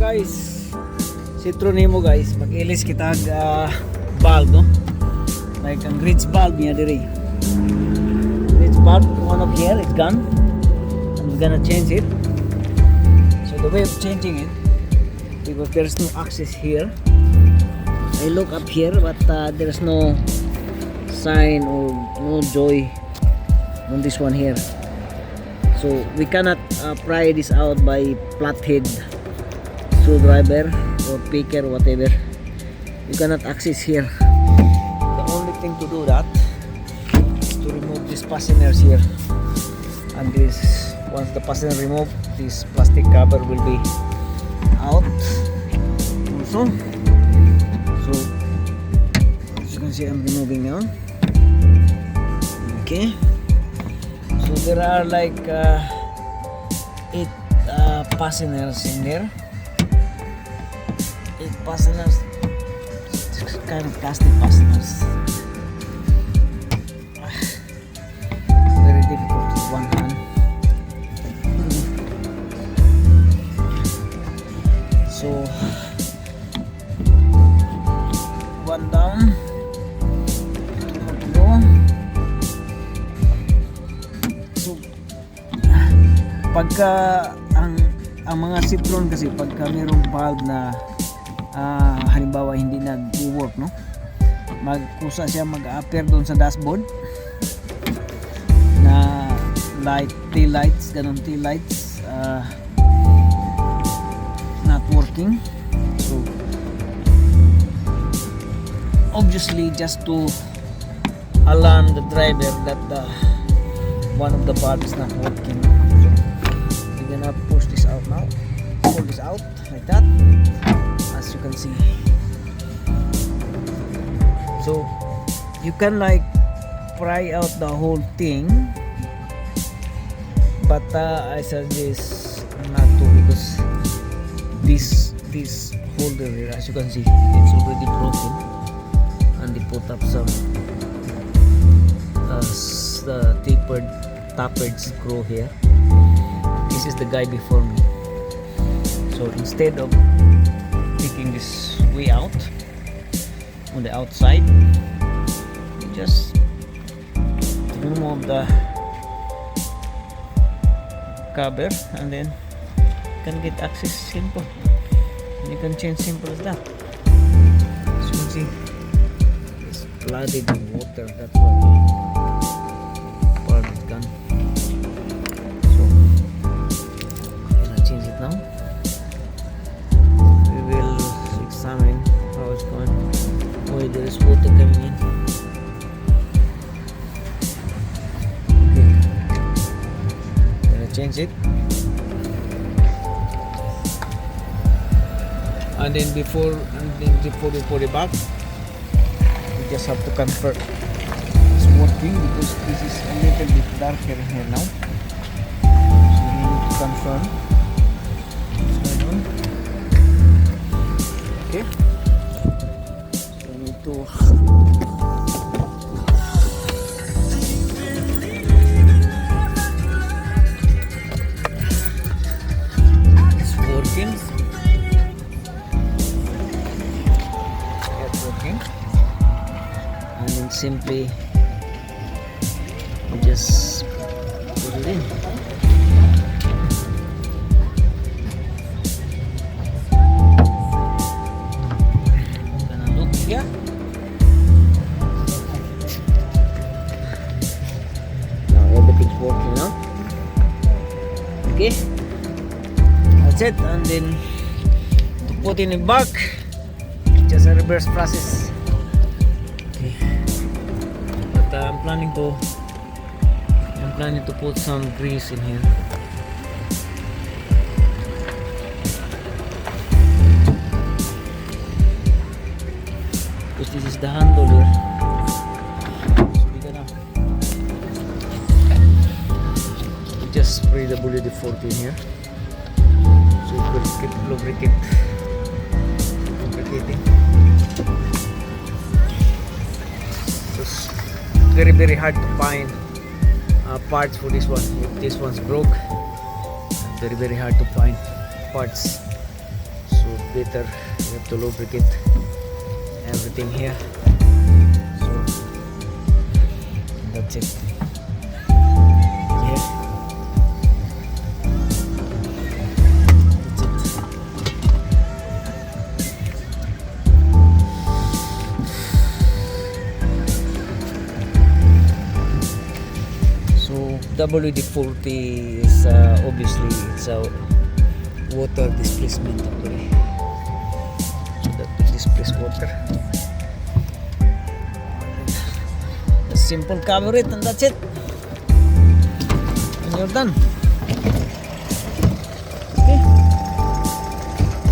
guys, Citroën nemo guys, mag-ilis kita bulb no, like ang ridge bulb niya diri. Ridge bulb, one of here, it's gone. I'm gonna change it. So the way of changing it, because there's no access here, I look up here, but there's no sign or no joy on this one here. So we cannot pry this out by flathead screwdriver or picker, whatever. You cannot access here. The only thing to do that is to remove these fasteners here, and this, once the fastener removed, this plastic cover will be out also. So as you can see, I'm removing now. Okay, so there are like 8 fasteners in there. 8 fasteners, kind of plastic fasteners. Very difficult with one hand. So one down, 2 more to go. So pagka ang mga Citroën kasi, pagka mayroong valve na halimbawa hindi nag-work, no, magkusa siya mag-appear doon sa dashboard na light, tail lights, ganun, tail lights not working. So obviously just to alarm the driver that one of the bulbs is not working. So we're gonna push this out now, pull this out like that, as you can see. So you can like pry out the whole thing, but I suggest not to, because this holder here, as you can see, it's already broken, and they put up some the tapered screw here. This is the guy before me. So instead of taking this way out on the outside, you just remove the cover, and then you can get access simple, and you can change simple as that. As you can see, it's flooded with water, that's why part is gone. So I'm gonna change it now. We will examine how it's going, why there is water coming in. Okay, I'm gonna change it. And then before we put it back, we just have to confirm it's working, because this is a little bit darker here now. So we need to confirm what's going on. Okay. So we need to it's working. And then simply just put it in. Gonna look here. Now everything's working now. Okay, that's it. And then to put it back, just a reverse process. Okay. But I'm planning to put some grease in here. Because this is the handle here. So we're gonna just spray the WD-40 in here, so it will keep lubricating. It's very hard to find parts for this one. If this one's broke, very hard to find parts. So better you have to lubricate everything here. So that's it. Yeah, that's it. So WD-40 is obviously it's a water displacement actually. So that will displace water. Just simple cover it and that's it. And you're done. Okay.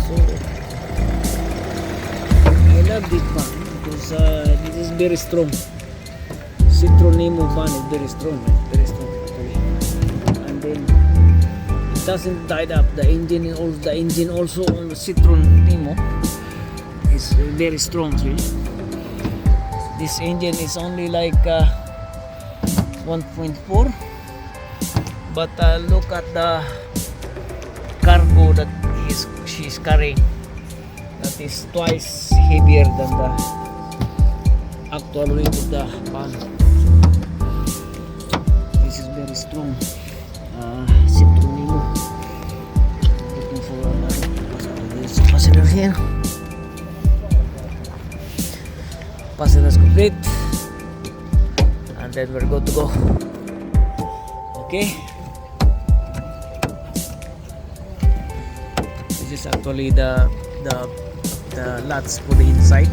So I love this fan because this is very strong. Citroën Nemo fan is very strong actually. And then it doesn't tie up the engine. The engine also on the Citroën Nemo is very strong really. This engine is only like 1.4, but look at the cargo that she's carrying. That is twice heavier than the actual weight of the van. This is very strong. Citroën Nemo. Looking for another passenger here. Passenger is complete, and then we're good to go. Okay. This is actually the latch for the inside.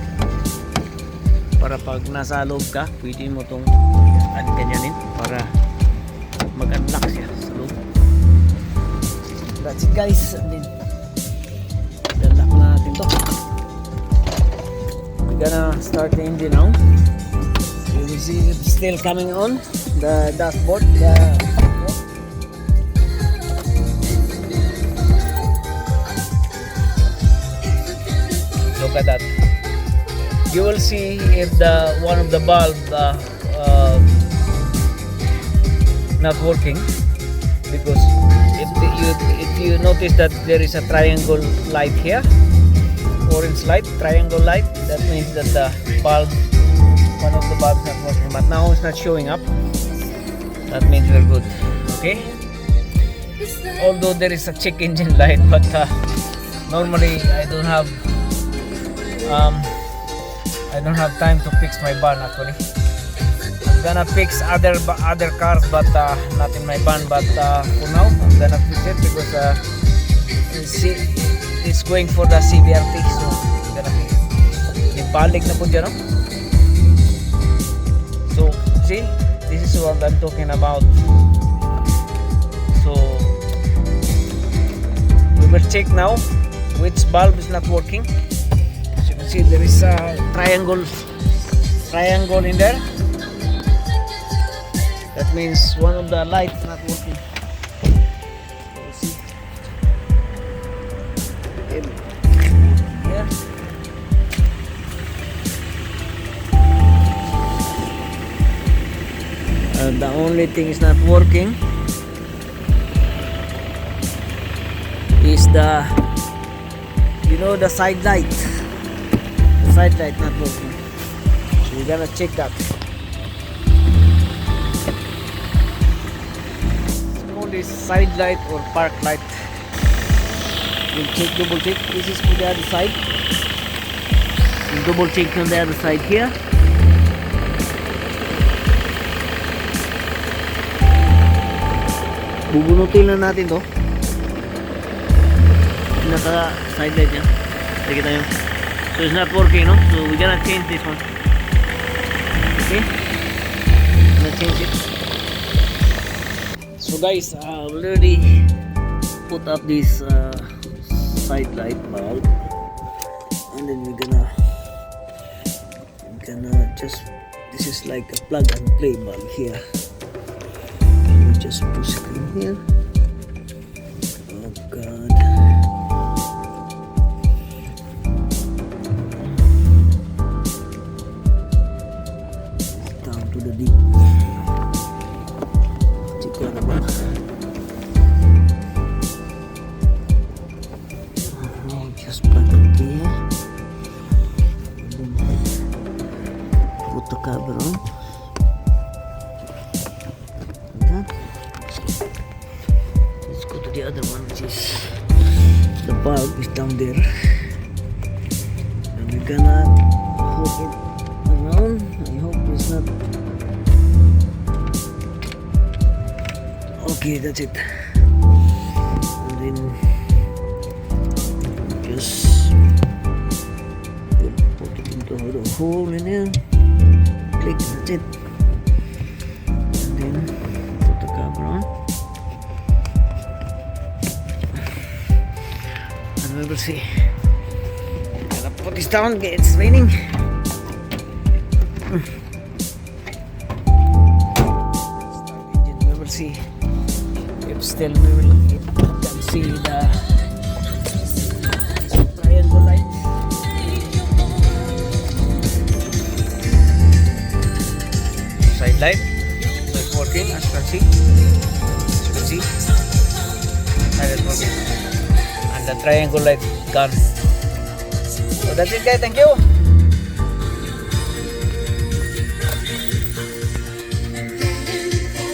Para pag nasa loob ka, pwede mo itong ganyanin para mag-unlock siya sa loob. That's it guys. And then unlock na natin to. We're gonna start the engine now. You will see it's still coming on the dashboard. Look at that. You will see if the one of the bulb not working, because if you notice that there is a triangle light here, orange light, triangle light, that means that the bulb, one of the bulbs not working. But now it's not showing up. That means we're good. Okay. Although there is a check engine light, but normally I don't have time to fix my van actually. I'm gonna fix other cars, but not in my van. But for now, I'm gonna fix it because it's going for the CBRT. So I'm gonna fix it. Ibalik na po dyan, no? So see, this is what I'm talking about. So we will check now which bulb is not working. See, there is a triangle in there. That means one of the lights not working. See here. The only thing is not working is the side light. Side light not working, so we gotta check that. Call this side light or park light. We'll check, double check. This is for the other side. We'll double check on the other side here. Bubunutin na natin to. Naka side light niya. Nakita nyo. So it's not working, no? So we're gonna change this one. Okay? I'm gonna change it. So guys, I already put up this side light bulb, and then we're gonna just, this is like a plug and play bulb here. We just push it in here. Oh god. Just plug the cover on. Okay. Let's go to the other one, which is the bulb is down there, and we're gonna hook it around. I hope it's not. Okay, that's it. And then just put it into the hole in there. Click, that's it. And then put the cover on. And we will see. I'm gonna put this down, it's raining. Start engine, we will see. If still we will can see the triangle light. Side light, so it's working as you can see. As you can see, that is working, and the triangle light gone. So that's it, guys. Thank you.